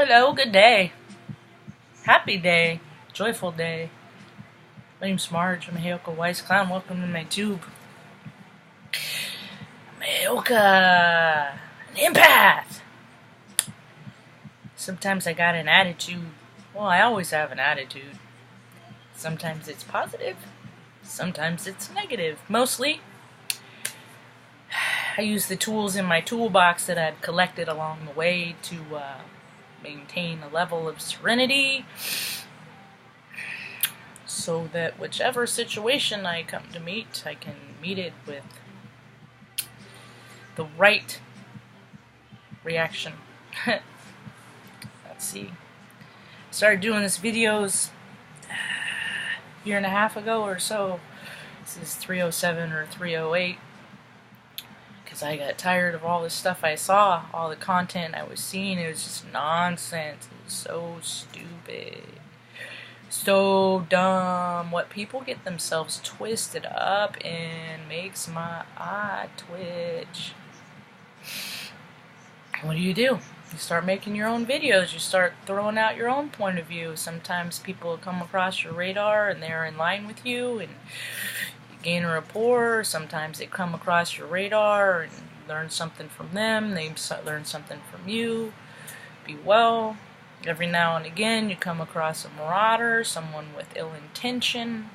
Hello, good day. Happy day. Joyful day. My name's Marge. I'm a Heyoka Wise Clown. Welcome to my tube. I'm a Heyoka. An empath. Sometimes I got an attitude. Well, I always have an attitude. Sometimes it's positive. Sometimes it's negative. Mostly, I use the tools in my toolbox that I've collected along the way to maintain a level of serenity, so that whichever situation I come to meet, I can meet it with the right reaction. Let's see. Started doing this videos a year and a half ago or so. This is 307 or 308. Because I got tired of all the stuff I saw, all the content I was seeing. It was just nonsense. It was so stupid. So dumb. What people get themselves twisted up in makes my eye twitch. What do? You start making your own videos. You start throwing out your own point of view. Sometimes people come across your radar and they're in line with you and you gain a rapport. Sometimes they come across your radar and you learn something from them. They learn something from you. Be well. Every now and again you come across a marauder, someone with ill intention,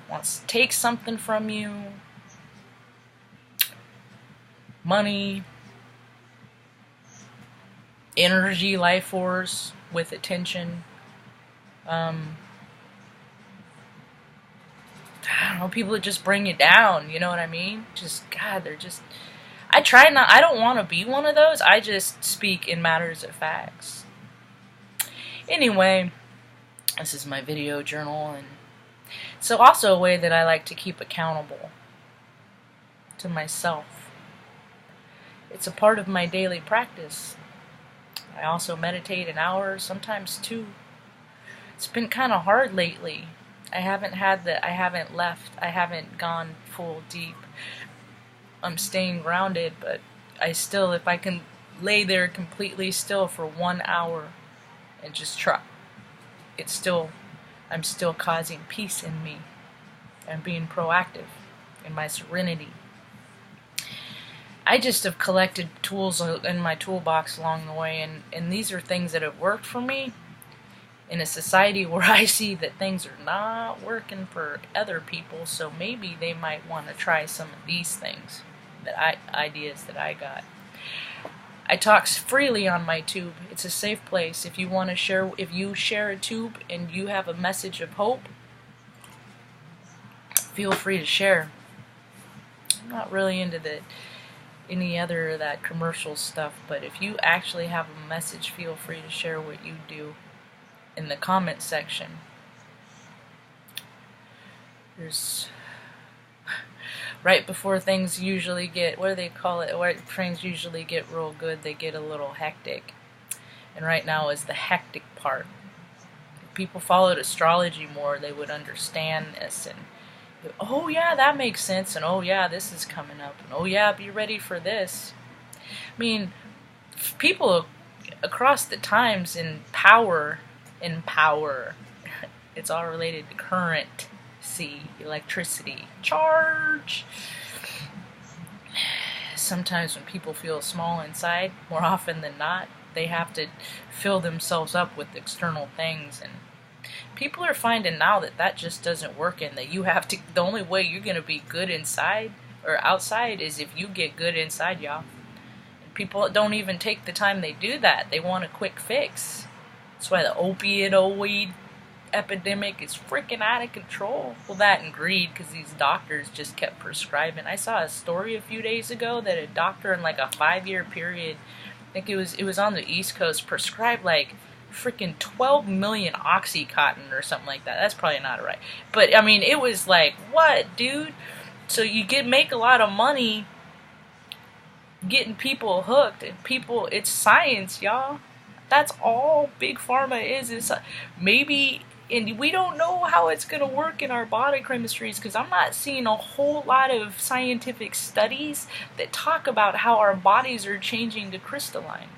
wants to take something from you. Money, energy, life force with attention. I don't know, people that just bring you down, you know what I mean? They're just, I don't want to be one of those. I just speak in matters of facts. Anyway, this is my video journal, and it's also a way that I like to keep accountable to myself. It's a part of my daily practice. I also meditate an hour, sometimes two. It's been kind of hard lately. I haven't left, I haven't gone full deep. I'm staying grounded, but if I can lay there completely still for 1 hour and just try, I'm still causing peace in me. I'm being proactive in my serenity. I just have collected tools in my toolbox along the way, and these are things that have worked for me in a society where I see that things are not working for other people, so maybe they might want to try some of these things, ideas that I got. I talk freely on my tube. It's a safe place. If you share a tube and you have a message of hope, feel free to share. I'm not really into any other of that commercial stuff, but if you actually have a message, feel free to share what you do in the comment section. There's right before things usually get, what do they call it, where things usually get real good, they get a little hectic. And right now is the hectic part. If people followed astrology more, they would understand this, and oh yeah, that makes sense, and oh yeah, this is coming up, and oh yeah, be ready for this. I mean, people across the times in power, it's all related to current, electricity, charge. Sometimes when people feel small inside, more often than not, they have to fill themselves up with external things, and people are finding now that just doesn't work, and that the only way you're going to be good inside or outside is if you get good inside, y'all. And people don't even take the time they do that. They want a quick fix. That's why the opioid epidemic is freaking out of control. Well, that and greed, because these doctors just kept prescribing. I saw a story a few days ago that a doctor in like a 5-year period, I think it was on the East Coast, prescribed like freaking 12 million Oxycontin or something like that. That's probably not right, but I mean, it was like, what, dude? So you make a lot of money getting people hooked, and it's science, y'all. That's all big pharma is maybe. And we don't know how it's going to work in our body chemistries, because I'm not seeing a whole lot of scientific studies that talk about how our bodies are changing to crystalline.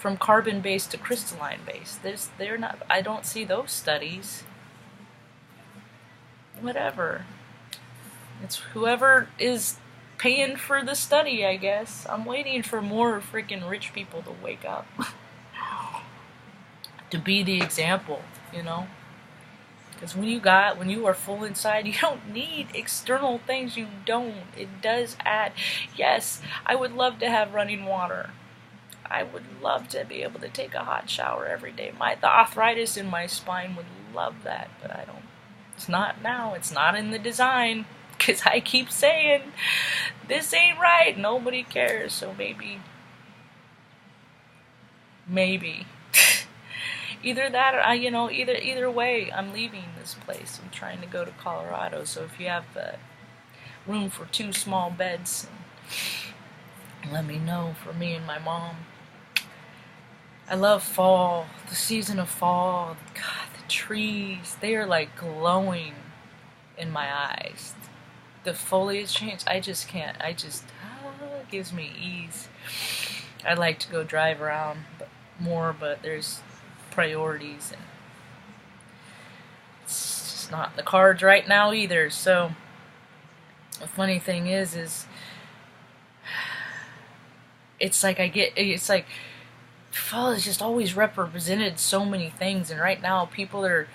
from carbon-based to crystalline-based. They're not. I don't see those studies. Whatever. It's whoever is paying for the study, I guess. I'm waiting for more freaking rich people to wake up. To be the example, you know? Because when you are full inside, you don't need external things. You don't. It does add. Yes, I would love to have running water. I would love to be able to take a hot shower every day. The arthritis in my spine would love that, but I don't. It's not now. It's not in the design. Because I keep saying, this ain't right. Nobody cares. So maybe. Either that or, either way, I'm leaving this place. I'm trying to go to Colorado. So if you have room for 2 small beds, let me know for me and my mom. I love fall, the season of fall. God, the trees, they are like glowing in my eyes. The foliage change, I just can't. It gives me ease. I'd like to go drive around more, but there's priorities, and it's just not in the cards right now either. So the funny thing is it's like fall is just always represented so many things, and right now people are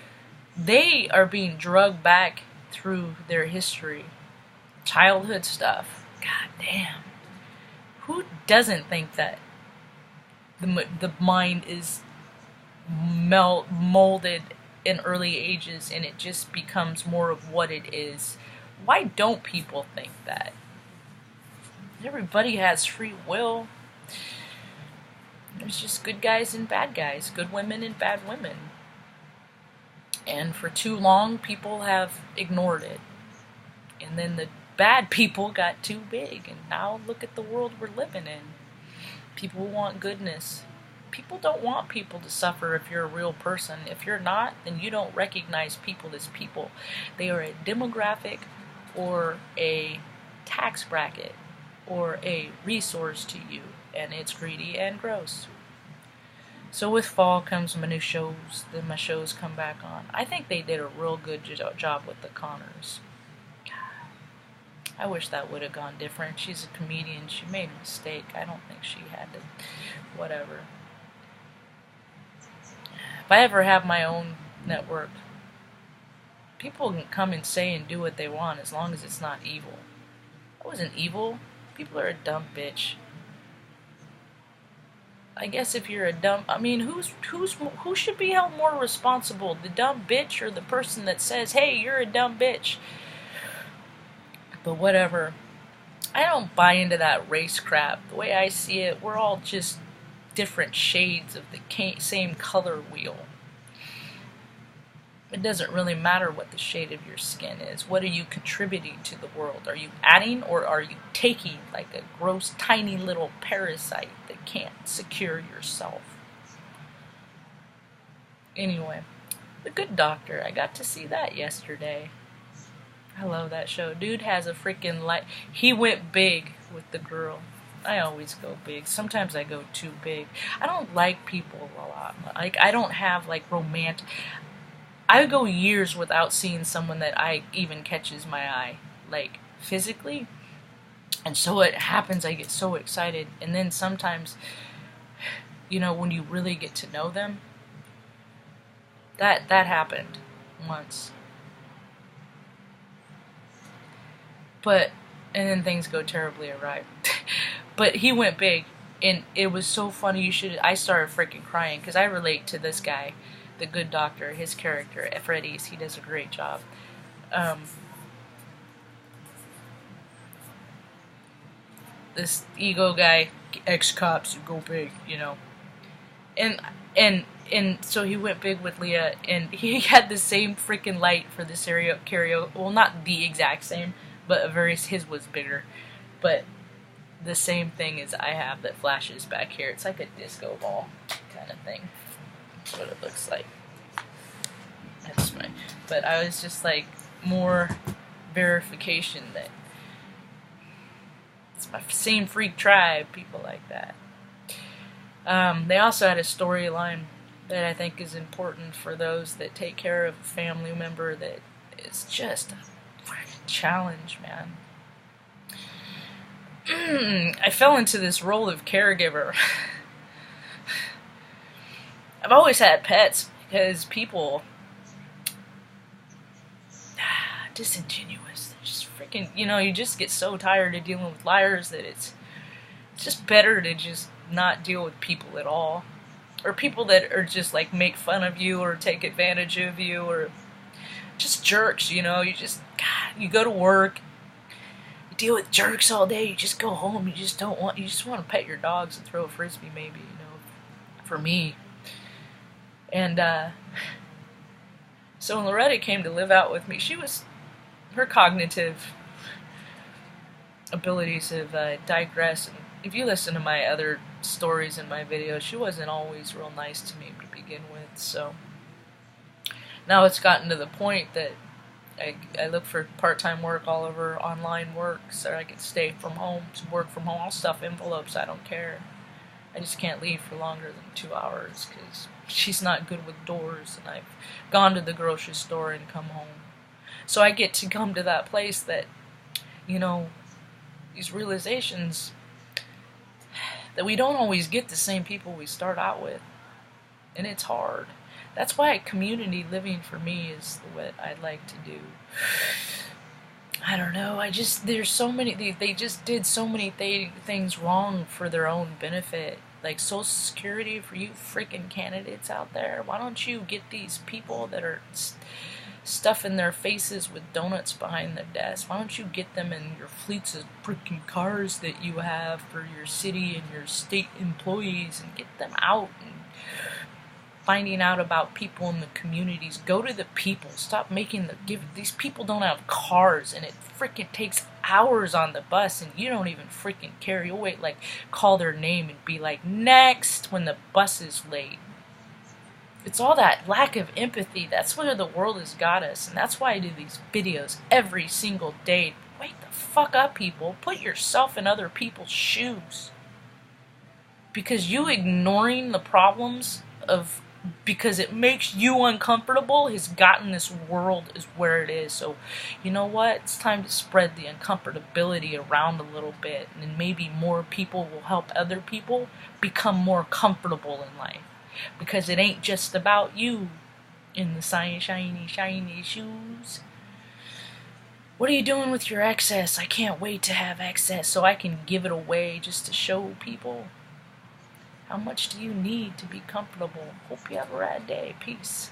being drugged back through their history, childhood stuff. God damn, who doesn't think that the mind is molded in early ages and it just becomes more of what it is? Why don't people think that? Everybody has free will. There's just good guys and bad guys, good women and bad women. And for too long, people have ignored it. And then the bad people got too big. And now look at the world we're living in. People want goodness. People don't want people to suffer if you're a real person. If you're not, then you don't recognize people as people. They are a demographic or a tax bracket or a resource to you. And it's greedy and gross. So with fall comes my new shows. Then my shows come back on. I think they did a real good job with the Connors. I wish that would have gone different. She's a comedian. She made a mistake. I don't think she had to. Whatever. If I ever have my own network, people can come and say and do what they want as long as it's not evil. I wasn't evil. People are a dumb bitch. I guess if you're a dumb, who should be held more responsible? The dumb bitch or the person that says, "Hey, you're a dumb bitch"? But whatever. I don't buy into that race crap. The way I see it, we're all just different shades of the same color wheel. It doesn't really matter what the shade of your skin is. What are you contributing to the world? Are you adding or are you taking, like a gross, tiny little parasite that can't secure yourself? Anyway, The Good Doctor. I got to see that yesterday. I love that show. Dude has a freaking light. He went big with the girl. I always go big. Sometimes I go too big. I don't like people a lot. Like, I don't have, like, romantic... I go years without seeing someone that I even catches my eye, like, physically. And so it happens, I get so excited. And then sometimes, you know, when you really get to know them, that happened once. But, and then things go terribly awry. But he went big, and it was so funny. I started freaking crying, because I relate to this guy, The Good Doctor, his character, Freddy's. He does a great job. This ego guy, ex-cops, go big, you know. And so he went big with Leah, and he had the same freaking light for this karaoke. Well, not the exact same, but his was bigger. But the same thing as I have that flashes back here. It's like a disco ball kind of thing. That's what it looks like. But I was just like, more verification that it's my same freak tribe, people like that. They also had a storyline that I think is important for those that take care of a family member that is just a freaking challenge, man. I fell into this role of caregiver. I've always had pets because people disingenuous. They're just freaking, you just get so tired of dealing with liars that it's just better to just not deal with people at all. Or people that are just like make fun of you or take advantage of you or just jerks, you just, God, you go to work, you deal with jerks all day, you just go home, you just want to pet your dogs and throw a frisbee maybe, for me. And, so when Loretta came to live out with me, her cognitive abilities have digressed. And if you listen to my other stories in my videos, she wasn't always real nice to me to begin with. So now it's gotten to the point that I look for part-time work all over, online work, so I can stay from home, to work from home. I'll stuff envelopes, I don't care. I just can't leave for longer than 2 hours because she's not good with doors, and I've gone to the grocery store and come home. So I get to come to that place that, these realizations that we don't always get the same people we start out with, and it's hard. That's why community living for me is what I'd like to do. I don't know, there's so many, they just did so many things wrong for their own benefit. Like Social Security for you freaking candidates out there. Why don't you get these people that are stuffing their faces with donuts behind their desk? Why don't you get them in your fleets of freaking cars that you have for your city and your state employees and get them out and finding out about people in the communities. Go to the people. Stop making these people don't have cars, and it freaking takes hours on the bus, and you don't even freaking care. You'll wait, call their name and be like, next, when the bus is late. It's all that lack of empathy. That's where the world has got us, and that's why I do these videos every single day. Wake the fuck up, people. Put yourself in other people's shoes. Because you ignoring the problems because it makes you uncomfortable has gotten this world is where it is. So, you know what? It's time to spread the uncomfortability around a little bit, and then maybe more people will help other people become more comfortable in life. Because it ain't just about you in the shiny shoes. What are you doing with your excess? I can't wait to have excess so I can give it away just to show people. How much do you need to be comfortable? Hope you have a rad day. Peace.